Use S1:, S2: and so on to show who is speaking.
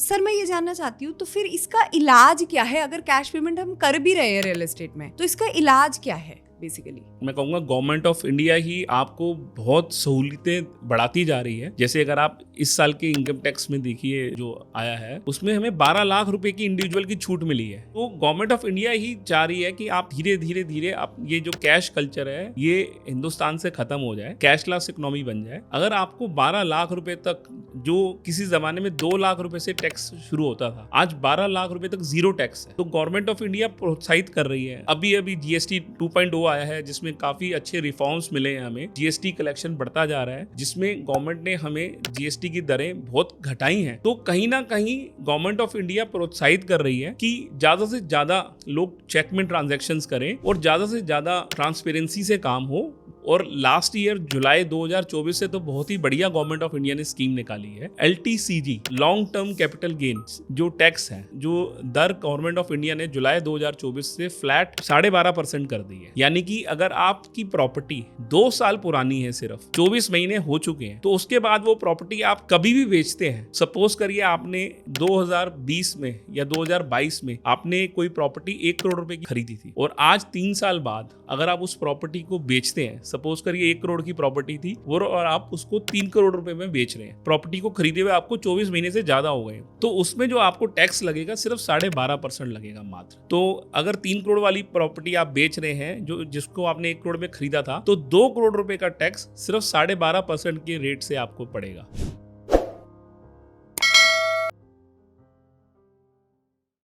S1: Sir मैं ये जानना चाहती हूँ, तो फिर इसका इलाज क्या है? अगर कैश पेमेंट हम कर भी रहे हैं रियल एस्टेट में, तो इसका इलाज क्या है बेसिकली?
S2: मैं कहूँगा गवर्नमेंट ऑफ इंडिया ही आपको बहुत सहूलियतें बढ़ाती जा रही है। जैसे अगर आप इस साल के इनकम टैक्स में देखिए जो आया है, उसमें हमें 12 लाख रुपए की इंडिविजुअल की छूट मिली है। तो गवर्नमेंट ऑफ इंडिया ही चाह रही है कि आप धीरे धीरे आप ये जो कैश कल्चर है ये हिंदुस्तान से खत्म हो जाए, कैशलेस इकोनॉमी बन जाए। अगर आपको 12 लाख रुपए तक, जो किसी जमाने में 2 लाख रुपए से टैक्स शुरू होता था, आज 12 लाख रुपए तक जीरो टैक्स है। तो गवर्नमेंट ऑफ इंडिया प्रोत्साहित कर रही है। अभी जीएसटी 2.0 आया है, जिसमें काफी अच्छे रिफॉर्म्स मिले हैं हमें। जीएसटी कलेक्शन बढ़ता जा रहा है, जिसमें गवर्नमेंट ने हमें जीएसटी की दरें बहुत घटाई हैं। तो कहीं ना कहीं गवर्नमेंट ऑफ इंडिया प्रोत्साहित कर रही है कि ज्यादा से ज्यादा लोग चेक में ट्रांजैक्शंस करें और ज्यादा से ज्यादा ट्रांसपेरेंसी से काम हो। और लास्ट ईयर जुलाई 2024 से तो बहुत ही बढ़िया गवर्नमेंट ऑफ इंडिया ने स्कीम निकाली है, LTCG, long term capital gain, जो टैक्स है, जो दर गवर्नमेंट ऑफ इंडिया ने जुलाई 2024 से फ्लैट 12.5% कर दी है। यानी कि अगर आपकी प्रॉपर्टी 2 साल पुरानी है, सिर्फ 24 महीने हो चुके हैं, तो उसके बाद वो प्रॉपर्टी आप कभी भी बेचते हैं। सपोज करिए आपने 2020 में या 2022 में आपने कोई प्रॉपर्टी 1 करोड़ रुपए की खरीदी थी, और आज 3 साल बाद अगर आप उस प्रॉपर्टी को बेचते हैं, सपोज करिए 1 करोड़ की प्रॉपर्टी थी वो, और आप उसको 3 करोड़ रुपए में बेच रहे हैं, प्रॉपर्टी को खरीदे हुए आपको 24 महीने से ज्यादा हो गए, तो उसमें जो आपको टैक्स लगेगा सिर्फ 12.5% लगेगा मात्र। तो अगर 3 करोड़ वाली प्रॉपर्टी आप बेच रहे हैं, जो जिसको आपने 1 करोड़ में खरीदा था, तो 2 करोड़ रुपए का टैक्स सिर्फ 12.5% के रेट से आपको पड़ेगा।